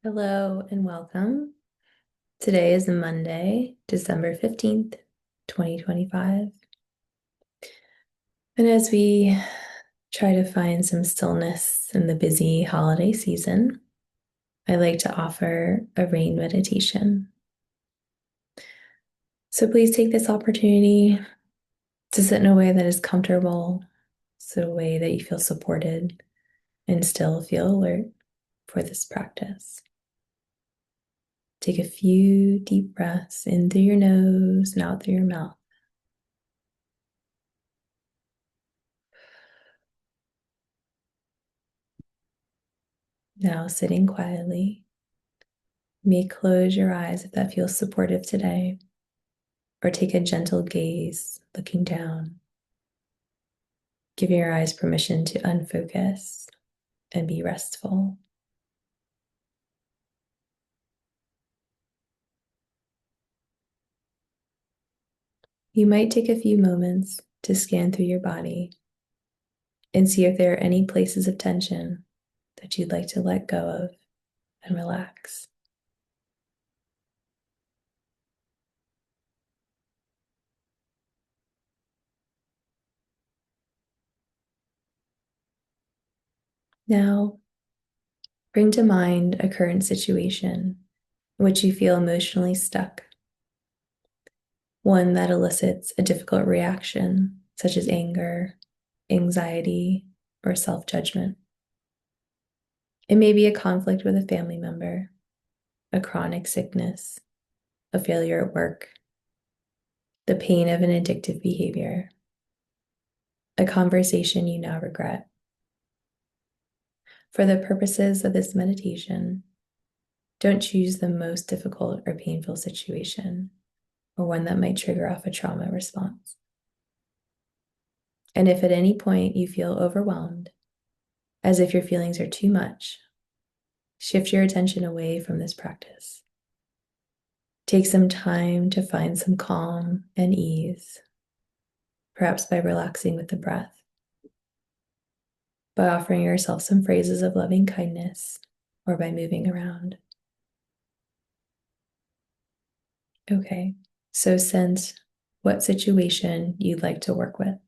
Hello and welcome. Today is Monday, December 15th, 2025. And as we try to find some stillness in the busy holiday season, I like to offer a rain meditation. So please take this opportunity to sit in a way that is comfortable, so a way that you feel supported and still feel alert for this practice. Take a few deep breaths in through your nose and out through your mouth. Now, sitting quietly, you may close your eyes if that feels supportive today, or take a gentle gaze looking down. Give your eyes permission to unfocus and be restful. You might take a few moments to scan through your body and see if there are any places of tension that you'd like to let go of and relax. Now, bring to mind a current situation in which you feel emotionally stuck, one that elicits a difficult reaction, such as anger, anxiety, or self judgment. It may be a conflict with a family member, a chronic sickness, a failure at work, the pain of an addictive behavior, a conversation you now regret. For the purposes of this meditation, don't choose the most difficult or painful situation or one that might trigger off a trauma response. And if at any point you feel overwhelmed, as if your feelings are too much, shift your attention away from this practice. Take some time to find some calm and ease, perhaps by relaxing with the breath, by offering yourself some phrases of loving kindness, or by moving around. Okay, so sense what situation you'd like to work with.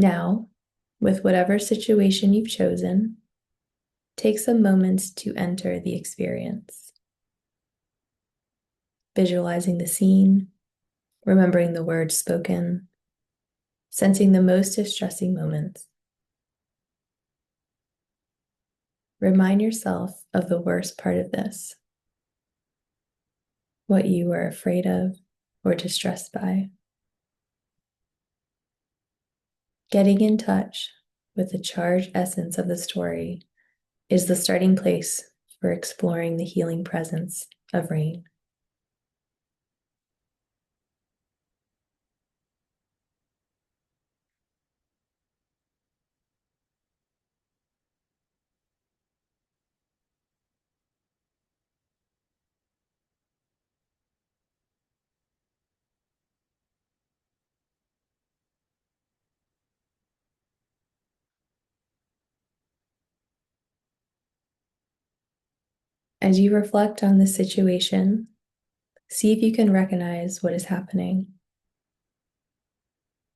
Now, with whatever situation you've chosen, take some moments to enter the experience, visualizing the scene, remembering the words spoken, sensing the most distressing moments. Remind yourself of the worst part of this, what you were afraid of or distressed by. Getting in touch with the charged essence of the story is the starting place for exploring the healing presence of rain. As you reflect on this situation, see if you can recognize what is happening.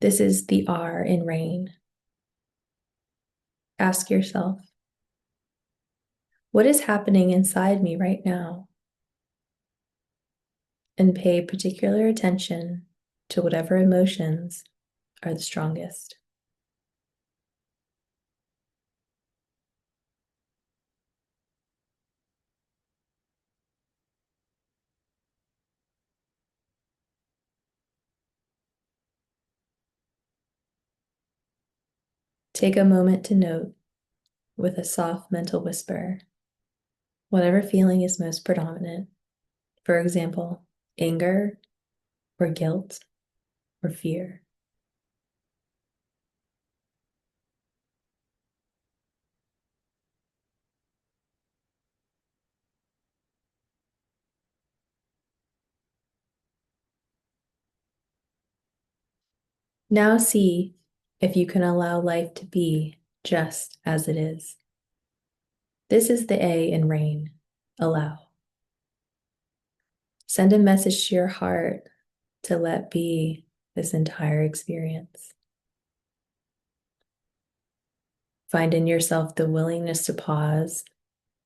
This is the R in rain. Ask yourself, what is happening inside me right now? And pay particular attention to whatever emotions are the strongest. Take a moment to note, with a soft mental whisper, whatever feeling is most predominant. For example, anger or guilt or fear. Now see if you can allow life to be just as it is. This is the A in rain. Allow. Send a message to your heart to let be this entire experience. Find in yourself the willingness to pause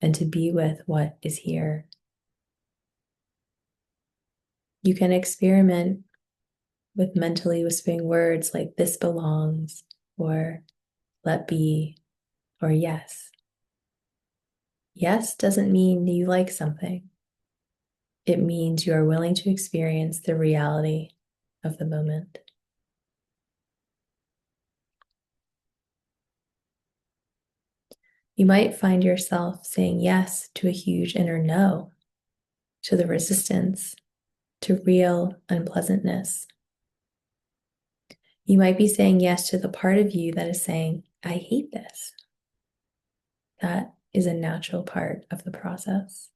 and to be with what is here. You can experiment with mentally whispering words like this belongs, or let be, or yes. Yes doesn't mean you like something. It means you are willing to experience the reality of the moment. You might find yourself saying yes to a huge inner no, to the resistance, to real unpleasantness. You might be saying yes to the part of you that is saying, I hate this. That is a natural part of the process.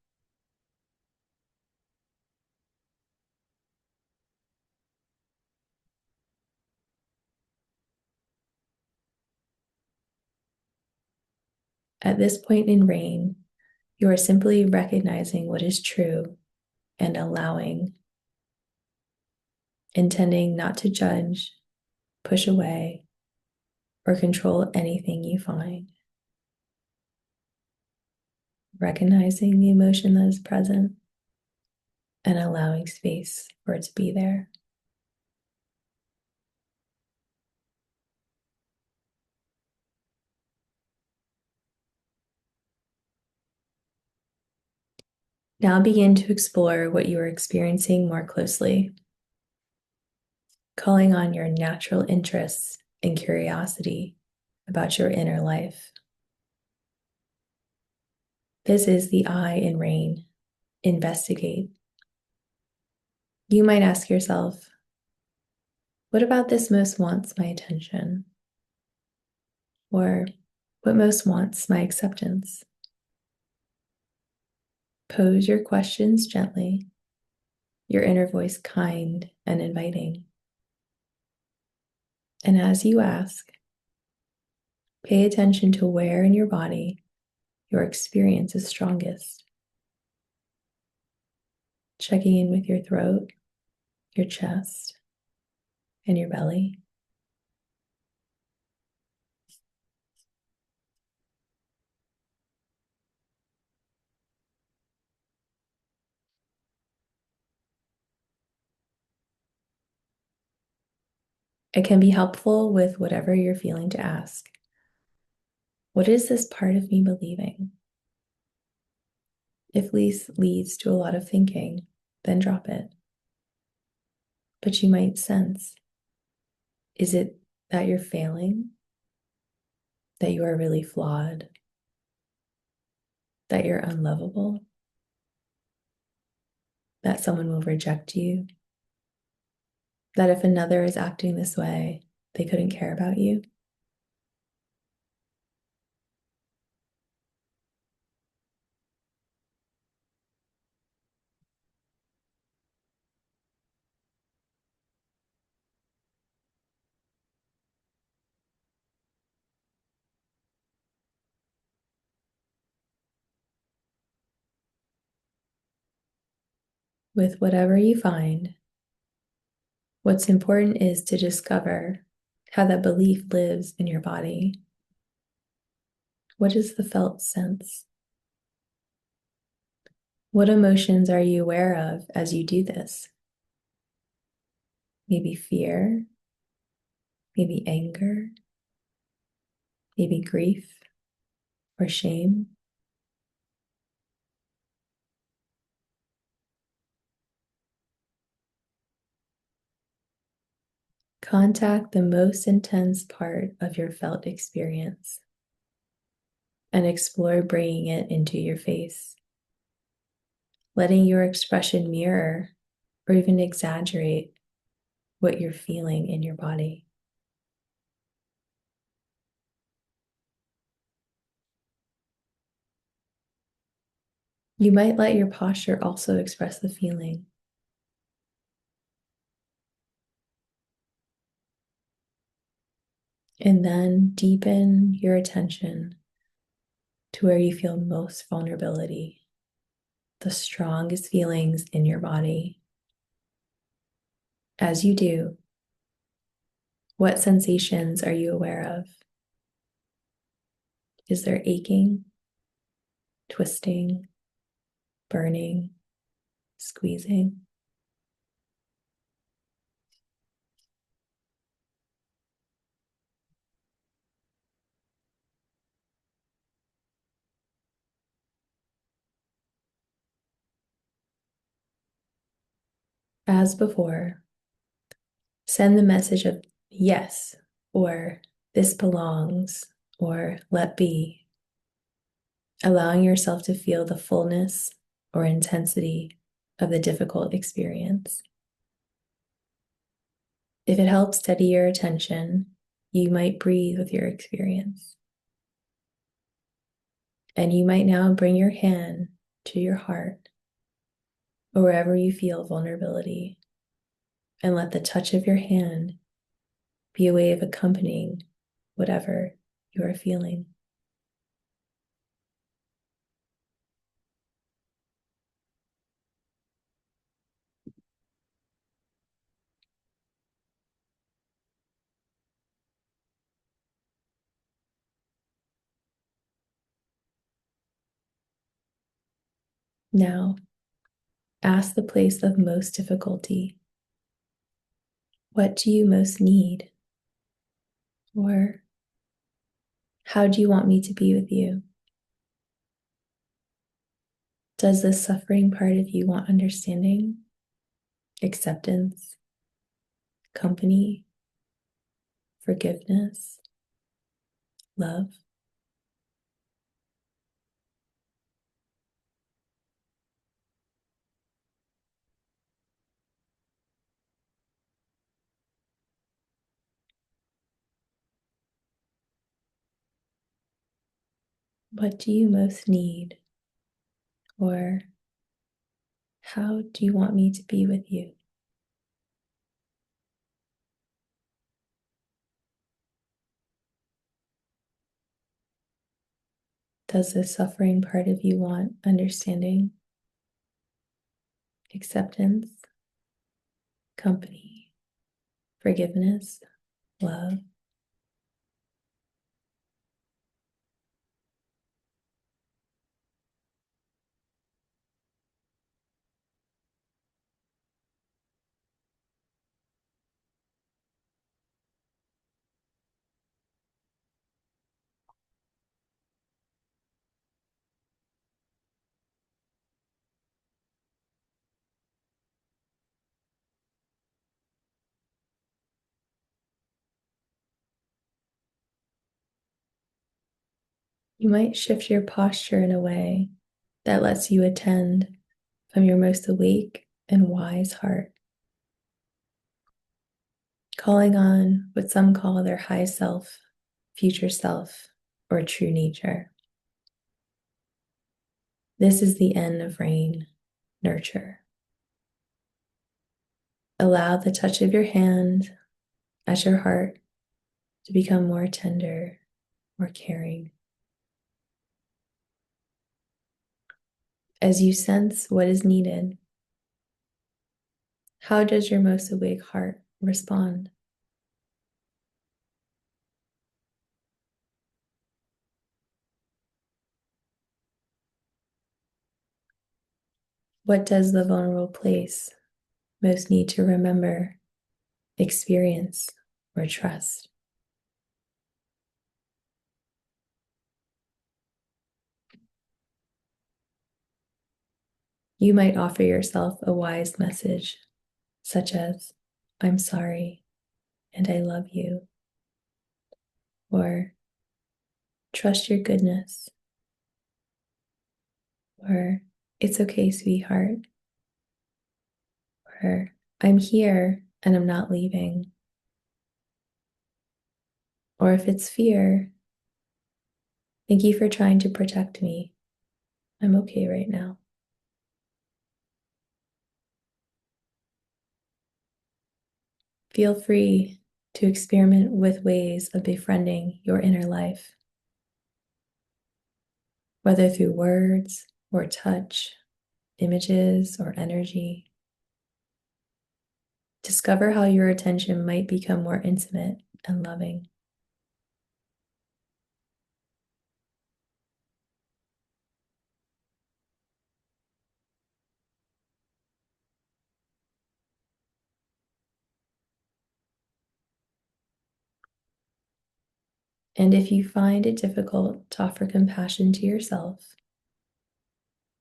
At this point in rain, you are simply recognizing what is true and allowing, intending not to judge, push away, or control anything you find. Recognizing the emotion that is present and allowing space for it to be there. Now begin to explore what you are experiencing more closely, calling on your natural interests and curiosity about your inner life. This is the I in rain. Investigate. You might ask yourself, what about this most wants my attention? Or what most wants my acceptance? Pose your questions gently, your inner voice kind and inviting. And as you ask, pay attention to where in your body your experience is strongest. Checking in with your throat, your chest, and your belly. It can be helpful with whatever you're feeling to ask. What is this part of me believing? If this leads to a lot of thinking, then drop it. But you might sense, is it that you're failing? That you are really flawed? That you're unlovable? That someone will reject you? That if another is acting this way, they couldn't care about you? With whatever you find, what's important is to discover how that belief lives in your body. What is the felt sense? What emotions are you aware of as you do this? Maybe fear, maybe anger, maybe grief or shame. Contact the most intense part of your felt experience and explore bringing it into your face, letting your expression mirror or even exaggerate what you're feeling in your body. You might let your posture also express the feeling. And then deepen your attention to where you feel most vulnerability, the strongest feelings in your body. As you do, what sensations are you aware of? Is there aching, twisting, burning, squeezing? As before, send the message of yes, or this belongs, or let be, allowing yourself to feel the fullness or intensity of the difficult experience. If it helps steady your attention, you might breathe with your experience. And you might now bring your hand to your heart or wherever you feel vulnerability, and let the touch of your hand be a way of accompanying whatever you are feeling. Now, ask the place of most difficulty. What do you most need? Or how do you want me to be with you? Does the suffering part of you want understanding, acceptance, company, forgiveness, love? What do you most need? Or how do you want me to be with you? Does the suffering part of you want understanding, acceptance, company, forgiveness, love? You might shift your posture in a way that lets you attend from your most awake and wise heart, calling on what some call their high self, future self, or true nature. This is the end of rain, nurture. Allow the touch of your hand at your heart to become more tender, more caring. As you sense what is needed, how does your most awake heart respond? What does the vulnerable place most need to remember, experience, or trust? You might offer yourself a wise message, such as, I'm sorry and I love you, or trust your goodness, or it's okay, sweetheart, her, I'm here and I'm not leaving. Or if it's fear, thank you for trying to protect me. I'm okay right now. Feel free to experiment with ways of befriending your inner life, whether through words or touch, images or energy. Discover how your attention might become more intimate and loving. And if you find it difficult to offer compassion to yourself,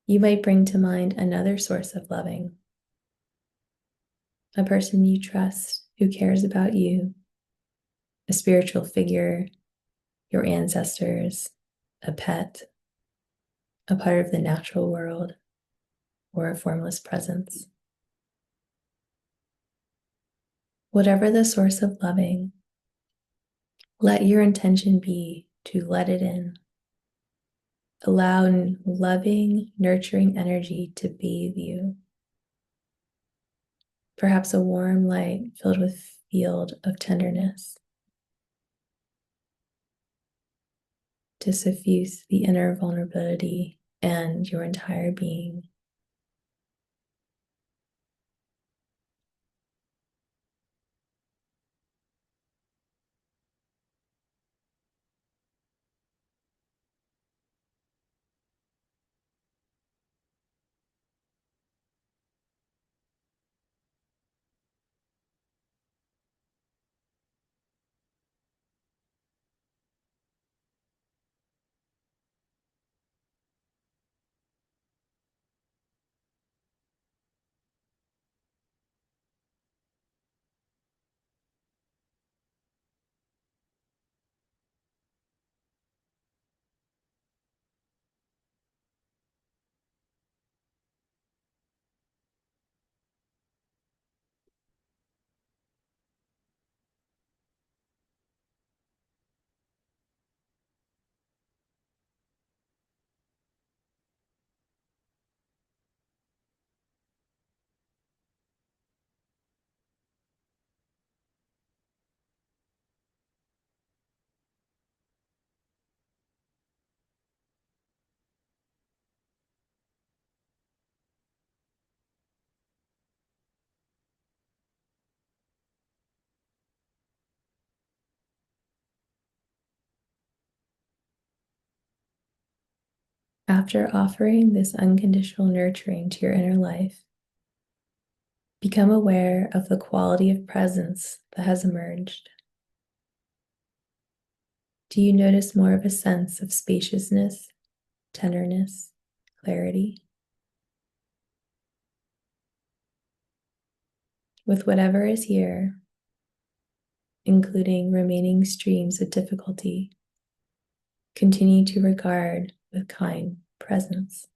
you might bring to mind another source of loving, a person you trust who cares about you, a spiritual figure, your ancestors, a pet, a part of the natural world, or a formless presence. Whatever the source of loving, let your intention be to let it in. Allow loving, nurturing energy to bathe you. Perhaps a warm light filled with field of tenderness to suffuse the inner vulnerability and your entire being. After offering this unconditional nurturing to your inner life, become aware of the quality of presence that has emerged. Do you notice more of a sense of spaciousness, tenderness, clarity? With whatever is here, including remaining streams of difficulty, continue to regard with kind presence.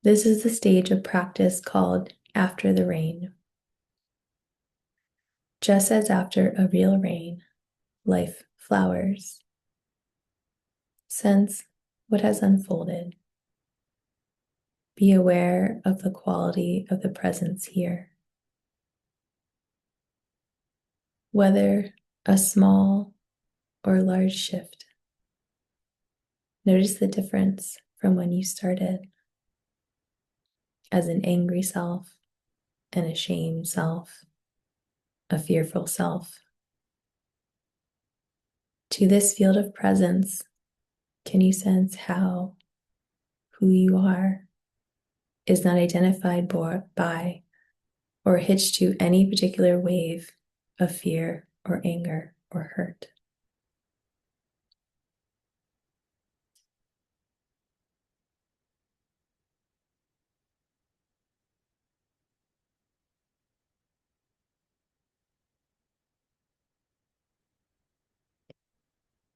This is the stage of practice called after the rain. Just as after a real rain, life flowers. Sense what has unfolded. Be aware of the quality of the presence here. Whether a small or large shift, notice the difference from when you started as an angry self, an ashamed self, a fearful self. To this field of presence, can you sense how who you are is not identified by or hitched to any particular wave of fear or anger or hurt?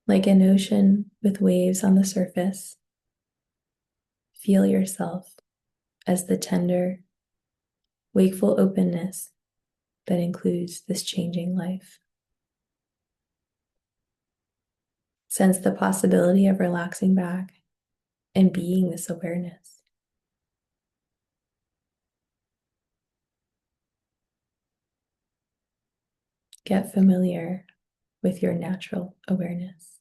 Like an ocean with waves on the surface, Feel yourself as the tender, wakeful openness that includes this changing life. Sense the possibility of relaxing back and being this awareness. Get familiar with your natural awareness.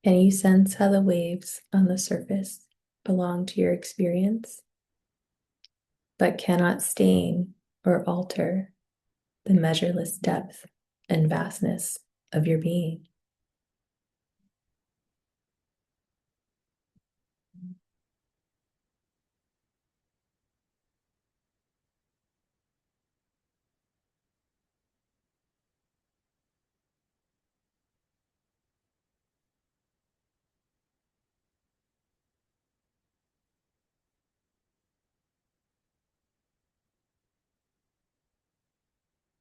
Can you sense how the waves on the surface belong to your experience, but cannot stain or alter the measureless depth and vastness of your being?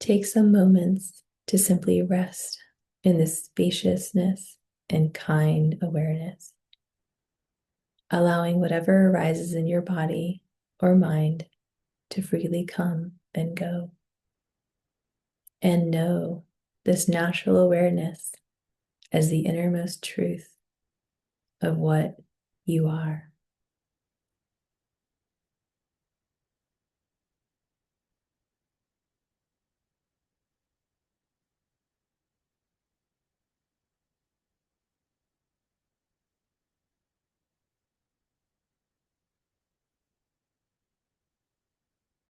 Take some moments to simply rest in this spaciousness and kind awareness, allowing whatever arises in your body or mind to freely come and go. And know this natural awareness as the innermost truth of what you are.